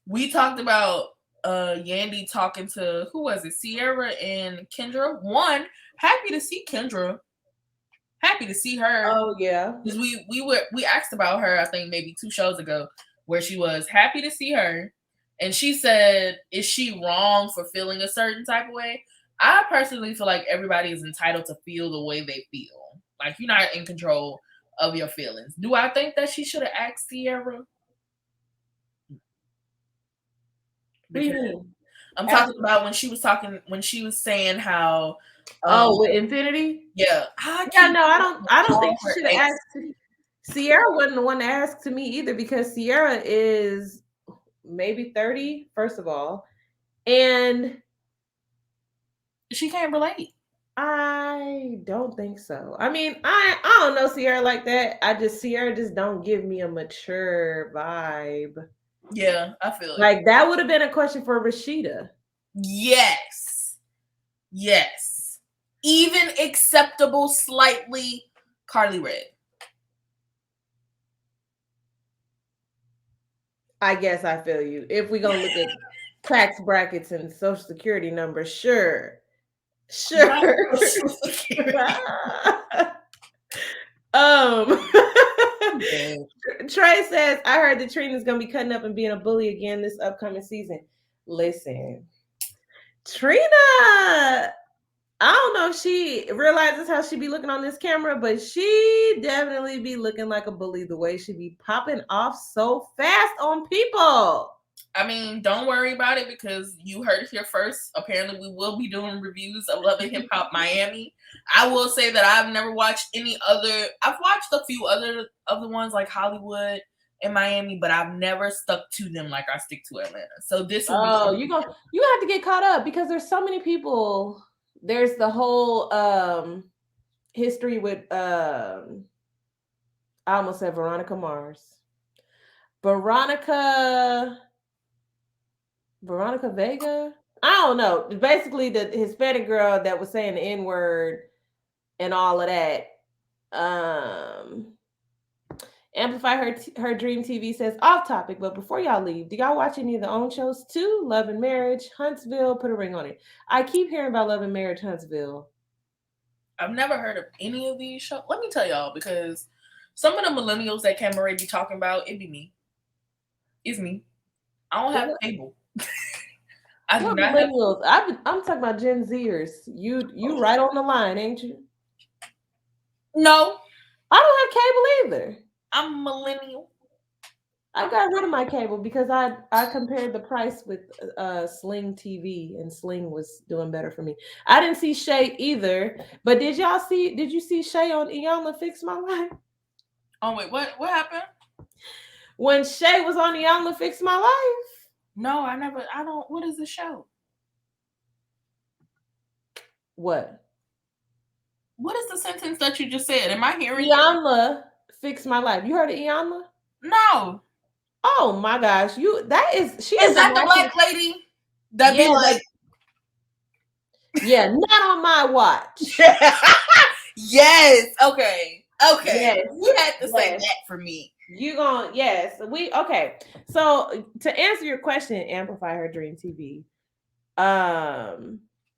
We talked about Yandy talking to who was it? Sierra and Kendra. One, happy to see Kendra. Happy to see her. Oh yeah. Because we asked about her, I think maybe 2 shows ago, where she was happy to see her. And she said, is she wrong for feeling a certain type of way? I personally feel like everybody is entitled to feel the way they feel. Like you're not in control of your feelings. Do I think that she should have asked Sierra? What do you Because mean? I'm talking about when she was saying how Oh, with Infinity? yeah, I Yeah, keep no, I don't calling think she her should have ex. asked. Sierra wasn't the one to ask to me either because Sierra is maybe 30, first of all. And She can't relate. I don't think so. I mean, I don't know Sierra like that. Sierra just don't give me a mature vibe. Yeah, I feel it. Like that would have been a question for Rashida. Yes. Yes. Even acceptable slightly Carly Red. I guess I feel you. If we're gonna look at tax brackets and social security numbers, sure. Not Sure. Social Security. um Yeah. Trey says, I heard that Trina's gonna be cutting up and being a bully again this upcoming season. Listen, Trina, I don't know if she realizes how she be looking on this camera, but she definitely be looking like a bully the way she be popping off so fast on people. I mean, don't worry about it because you heard it here first. Apparently, we will be doing reviews of Love and Hip Hop Miami. I will say that I've never watched any other. I've watched a few other ones like Hollywood and Miami, but I've never stuck to them like I stick to Atlanta. So this will be. Oh, you have to get caught up because there's so many people. There's the whole history with I almost said Veronica Mars. Veronica Veronica Vega. I don't know. Basically, the Hispanic girl that was saying the N word and all of that. Um, Amplify her dream TV says off topic, but before y'all leave, do y'all watch any of the own shows too? Love and Marriage, Huntsville, put a ring on it. I keep hearing about Love and Marriage, Huntsville. I've never heard of any of these shows. Let me tell y'all, because some of the millennials that Camerae be talking about, it be me. It's me. I don't have cable. I do What not have. millennials? I'm talking about Gen Zers. You right on the line, ain't you? No, I don't have cable either. I'm millennial. I got rid of my cable because I compared the price with Sling TV, and Sling was doing better for me. I didn't see Shay either, but did you see Shay on Iyanla Fix My Life? Oh wait, what happened? When Shay was on Iyanla Fix My Life? No, I never. I don't. What is the show? What? What is the sentence that you just said? Am I hearing? Iyanla Fix My Life. You heard of Iyanla? No. Oh my gosh, she Is is that the watching. black lady that be like? Yeah, not on my watch. Yes. Okay. Yes. You had to say that for me. Yes, okay. So to answer your question, Amplify Her Dream TV.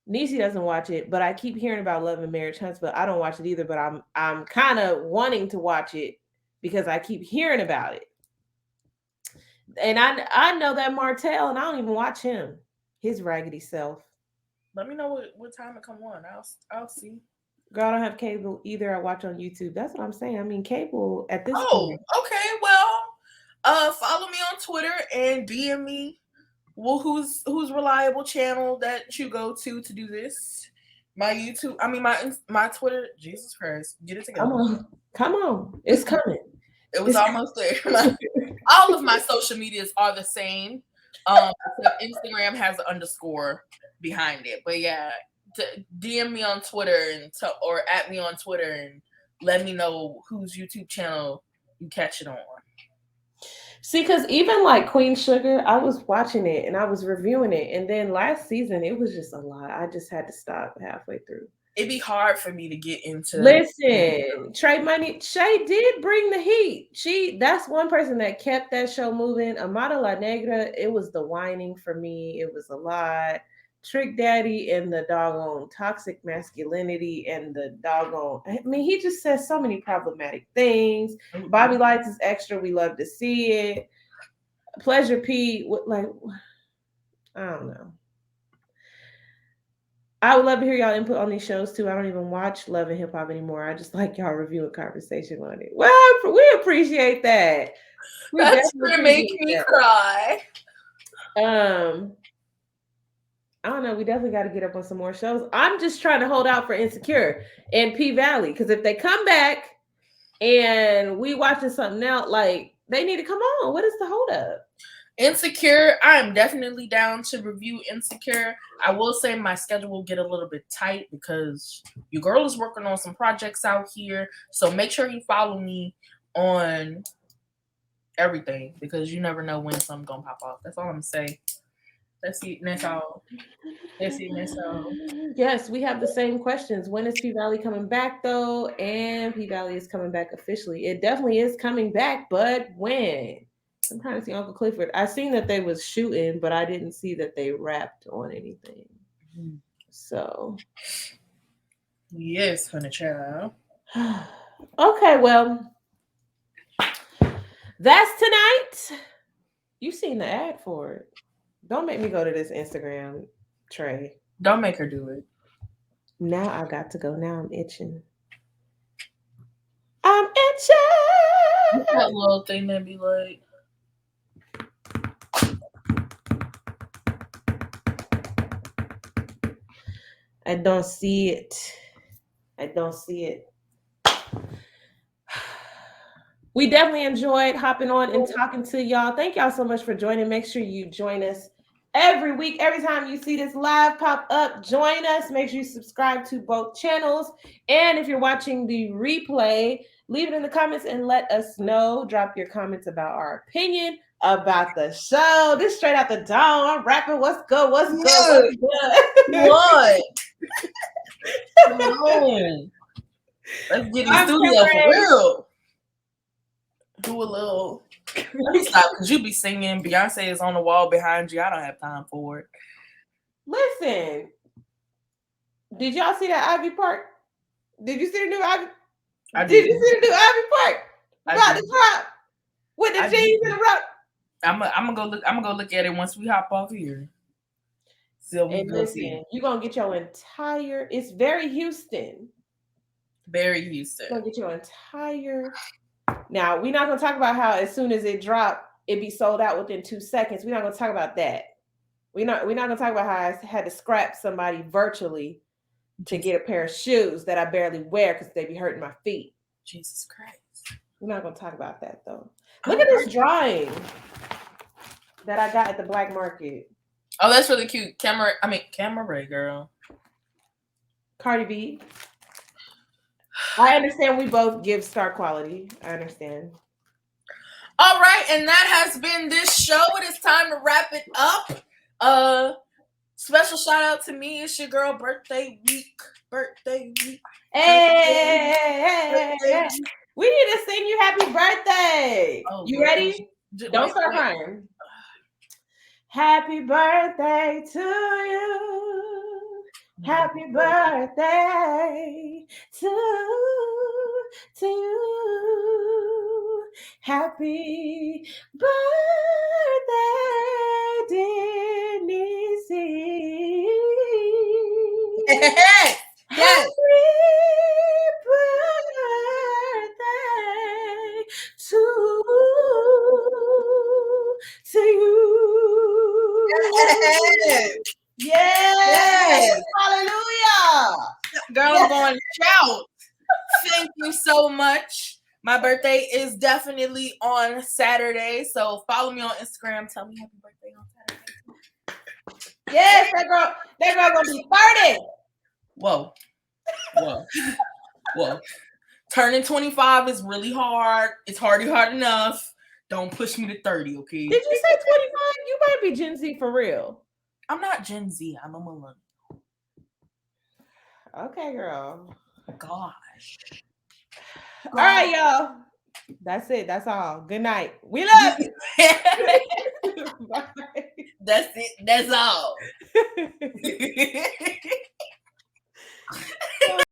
Niecy doesn't watch it, but I keep hearing about Love and Marriage Huntsville. I don't watch it either, but I'm kind of wanting to watch it because I keep hearing about it. And I know that Martell, and I don't even watch him. His raggedy self. Let me know what time it come on. I'll see. Girl, I don't have cable either. I watch on YouTube. That's what I'm saying. I mean, cable at this Oh, point. okay. Well, follow me on Twitter and DM me. Well, who's reliable channel that you go to do this? My YouTube. I mean, my Twitter. Jesus Christ, get it together. Come on, it's coming. It was almost there. All of my social medias are the same. Except Instagram has an underscore behind it. But yeah, DM me on Twitter or at me on Twitter and let me know whose YouTube channel you catch it on. See, because even like Queen Sugar, I was watching it and I was reviewing it, and then last season it was just a lot. I just had to stop halfway through. It'd be hard for me to get into. Listen, Trey Money, Shay did bring the heat. That's one person that kept that show moving. Amada La Negra, it was the whining for me. It was a lot. Trick Daddy and the doggone toxic masculinity and the doggone. I mean, he just says so many problematic things. Bobby Lights is extra. We love to see it. Pleasure P, like, I don't know. I would love to hear y'all input on these shows too. I don't even watch Love and Hip Hop anymore. I just like y'all reviewing conversation on it. Well, we appreciate that. That's gonna make me cry. I don't know. We definitely got to get up on some more shows. I'm just trying to hold out for Insecure and P Valley, because if they come back and we watching something else, like, they need to come on. What is the hold up? Insecure, I'm definitely down to review Insecure. I will say my schedule will get a little bit tight because your girl is working on some projects out here. So make sure you follow me on everything, because you never know when something's gonna pop off. That's all I'm gonna say. That's it. That's all. That's it. That's all. Yes, we have the same questions. When is P Valley coming back though? And P Valley is coming back officially. It definitely is coming back, but when? I'm trying to see Uncle Clifford. I seen that they was shooting, but I didn't see that they wrapped on anything. So yes, honey child. Okay, well, that's tonight. You seen the ad for it. Don't make me go to this Instagram, Trey. Don't make her do it. Now I got to go. Now I'm itching. I'm itching. That little thing that be like. I don't see it. I don't see it. We definitely enjoyed hopping on and talking to y'all. Thank y'all so much for joining. Make sure you join us every week. Every time you see this live pop up, join us. Make sure you subscribe to both channels. And if you're watching the replay, leave it in the comments and let us know. Drop your comments about our opinion about the show. This straight out the dome. I'm rapping. What's good? What's good? What's good? What? Come on. Let's get in the studio for real. Do a little. Let me stop because you be singing. Beyonce is on the wall behind you. I don't have time for it. Listen, did y'all see that Ivy Park? Did you see the new Ivy? Did you see the new Ivy Park? About to drop with the jeans and the rock. I'm gonna go look. I'm gonna go look at it once we hop off here. So and listen, you're gonna get your entire. It's very Houston. Very Houston. You're gonna get your entire. Now we're not gonna talk about how as soon as it dropped, it be sold out within 2 seconds. We're not gonna talk about that. We're not gonna talk about how I had to scrap somebody virtually to get a pair of shoes that I barely wear because they be hurting my feet. Jesus Christ. We're not gonna talk about that though. Look at this drawing that I got at the black market. Oh, that's really cute. Camerae, girl. Cardi B. I understand we both give star quality. I understand. All right, and that has been this show. It is time to wrap it up. Special shout out to me. It's your girl birthday week. Hey. We need to sing you happy birthday. Oh, you ready? Don't start crying. Happy birthday to you. Happy birthday to you. Happy birthday, dear Nisi. Yes. Happy birthday to you. Yes. Yes. Hallelujah. Girl, I'm going to shout. Thank you so much. My birthday is definitely on Saturday, so follow me on Instagram. Tell me happy birthday on Saturday. Yes, that girl gonna be 30. Whoa. Turning 25 is really hard. It's hardly hard enough. Don't push me to 30, okay? Did you say 25? You might be Gen Z for real. I'm not Gen Z. I'm a millennial. Okay, girl. Gosh. All right, y'all. That's it. That's all. Good night. We love you. That's it. That's all.